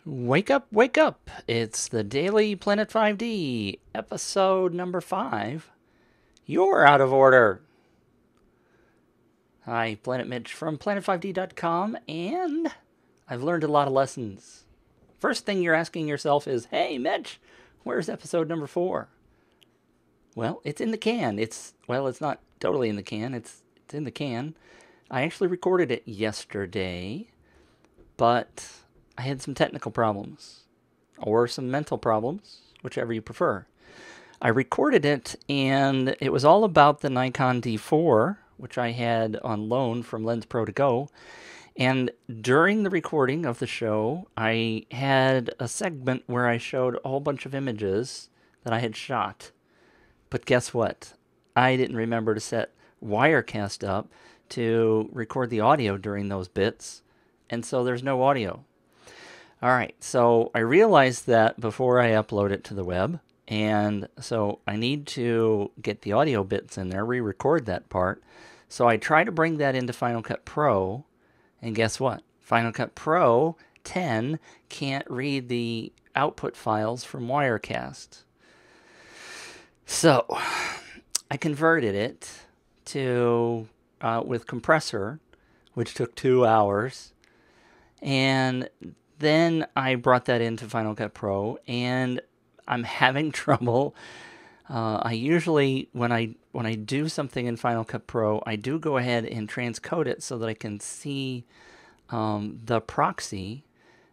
Wake up, wake up. It's the daily Planet 5D, episode number 5. You're out of order. Hi, planetMitch from planet5D.com, and I've learned a lot of lessons. First thing you're asking yourself is, hey, Mitch, where's episode number 4? Well, it's in the can. It's not totally in the can. It's in the can. I actually recorded it yesterday, but I had some technical problems or some mental problems, whichever you prefer. I recorded it, and it was all about the Nikon D4, which I had on loan from LensProToGo. And during the recording of the show, I had a segment where I showed a whole bunch of images that I had shot. But guess what? I didn't remember to set Wirecast up to record the audio during those bits, and so there's no audio. All right, so I realized that before I upload it to the web, and so I need to get the audio bits in there, re-record that part. So I try to bring that into Final Cut Pro, and guess what? Final Cut Pro 10 can't read the output files from Wirecast. So I converted it to with compressor, which took 2 hours, and then I brought that into Final Cut Pro, and I'm having trouble. I usually, when I do something in Final Cut Pro, I do go ahead and transcode it so that I can see the proxy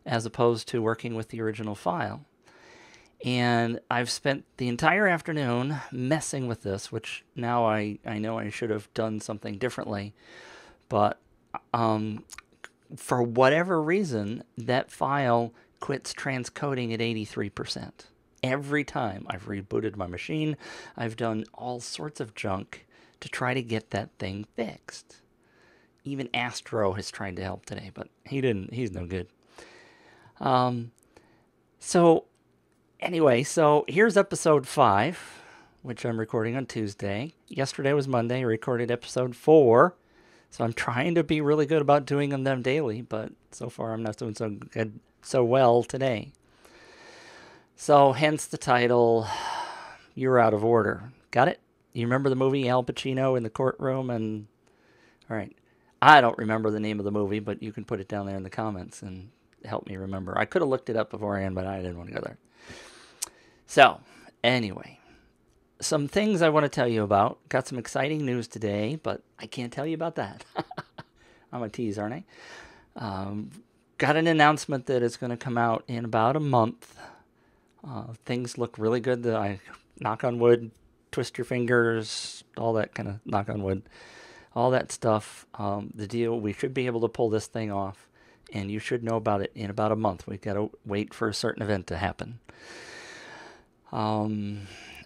as opposed to working with the original file. And I've spent the entire afternoon messing with this, which now I know I should have done something differently. But for whatever reason, that file quits transcoding at 83%. Every time I've rebooted my machine, I've done all sorts of junk to try to get that thing fixed. Even Astro has tried to help today, but he's no good. So here's episode 5, which I'm recording on Tuesday. Yesterday was Monday. I recorded episode 4. So I'm trying to be really good about doing them daily, but so far I'm not doing so well today. So hence the title, You're Out of Order. Got it? You remember the movie Al Pacino in the courtroom? And all right, I don't remember the name of the movie, but you can put it down there in the comments and help me remember. I could have looked it up beforehand, but I didn't want to go there. So anyway, some things I want to tell you about. Got some exciting news today, but I can't tell you about that. I'm a tease, aren't I? Got an announcement that it's going to come out in about a month. Things look really good. I knock on wood, twist your fingers, all that kind of knock on wood, all that stuff. The deal, we should be able to pull this thing off, and you should know about it in about a month. We've got to wait for a certain event to happen.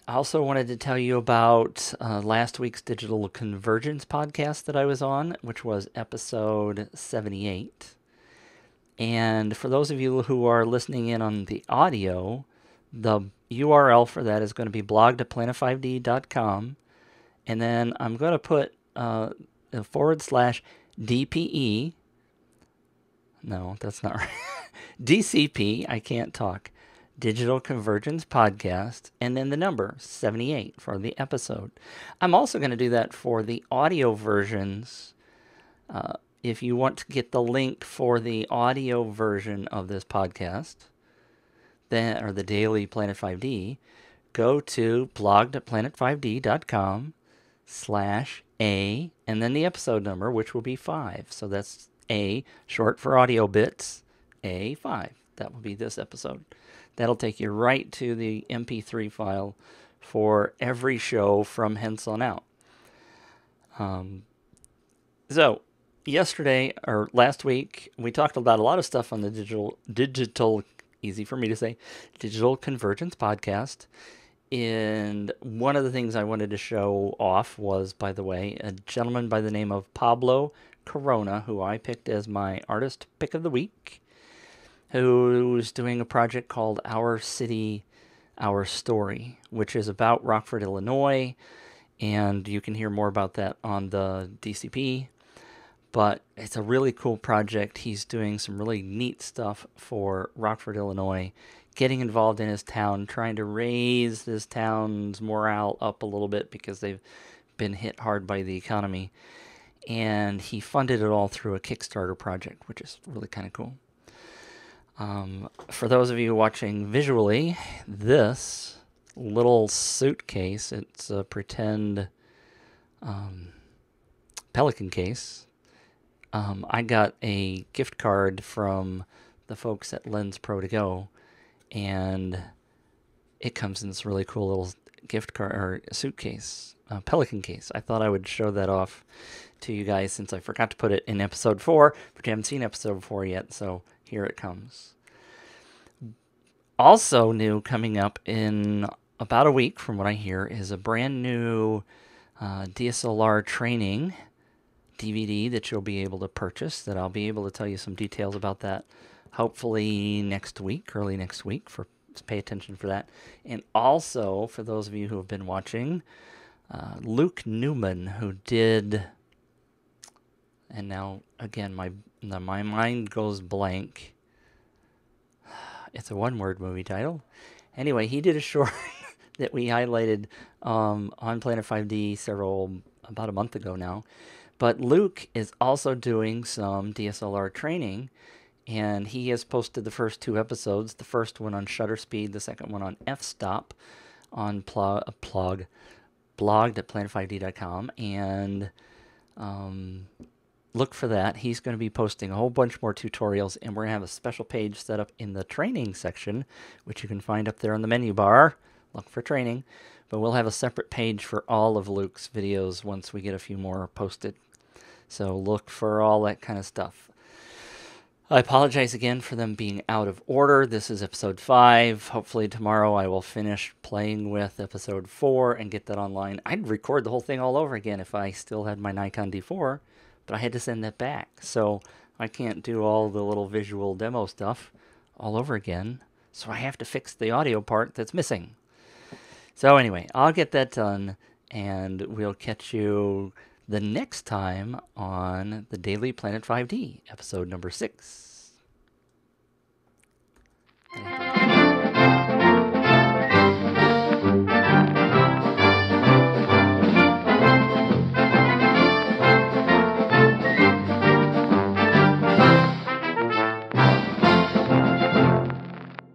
I also wanted to tell you about last week's Digital Convergence podcast that I was on, which was episode 78. And for those of you who are listening in on the audio, the URL for that is going to be blog.planet5d.com. And then I'm going to put a /DPE. No, that's not right. DCP, I can't talk. Digital Convergence Podcast, and then the number 78 for the episode. I'm also going to do that for the audio versions. If you want to get the link for the audio version of this podcast, then or the daily Planet 5D, go to blog.planet5d.com/A, and then the episode number, which will be 5. So that's A, short for audio bits, A5. That will be this episode. That'll take you right to the MP3 file for every show from hence on out. So yesterday or last week, we talked about a lot of stuff on the digital, easy for me to say, Digital Convergence podcast. And one of the things I wanted to show off was, by the way, a gentleman by the name of Pablo Korona, who I picked as my artist pick of the week, who's doing a project called Our City, Our Story, which is about Rockford, Illinois, and you can hear more about that on the DCP. But it's a really cool project. He's doing some really neat stuff for Rockford, Illinois, getting involved in his town, trying to raise his town's morale up a little bit because they've been hit hard by the economy. And he funded it all through a Kickstarter project, which is really kind of cool. For those of you watching visually, this little suitcase, it's a pretend pelican case. I got a gift card from the folks at LensProToGo, and it comes in this really cool little gift card or suitcase, pelican case. I thought I would show that off to you guys since I forgot to put it in episode 4, but you haven't seen episode 4 yet, so here it comes. Also new coming up in about a week, from what I hear, is a brand new DSLR training DVD that you'll be able to purchase, that I'll be able to tell you some details about that hopefully next week, early next week, for pay attention for that. And also, for those of you who have been watching, Luke Newman, who did, and now again my mind goes blank. It's a one-word movie title. Anyway, he did a short that we highlighted on planet5D about a month ago now. But Luke is also doing some DSLR training, and he has posted the first 2 episodes, the first one on shutter speed, the second one on f-stop, on blogged at planet5d.com, and look for that. He's going to be posting a whole bunch more tutorials, and we're going to have a special page set up in the training section, which you can find up there on the menu bar. Look for training. But we'll have a separate page for all of Luke's videos once we get a few more posted. So look for all that kind of stuff. I apologize again for them being out of order. This is episode 5. Hopefully tomorrow I will finish playing with episode 4 and get that online. I'd record the whole thing all over again if I still had my Nikon D4, but I had to send that back. So I can't do all the little visual demo stuff all over again. So I have to fix the audio part that's missing. So anyway, I'll get that done, and we'll catch you the next time on the Daily Planet 5D, episode number 6.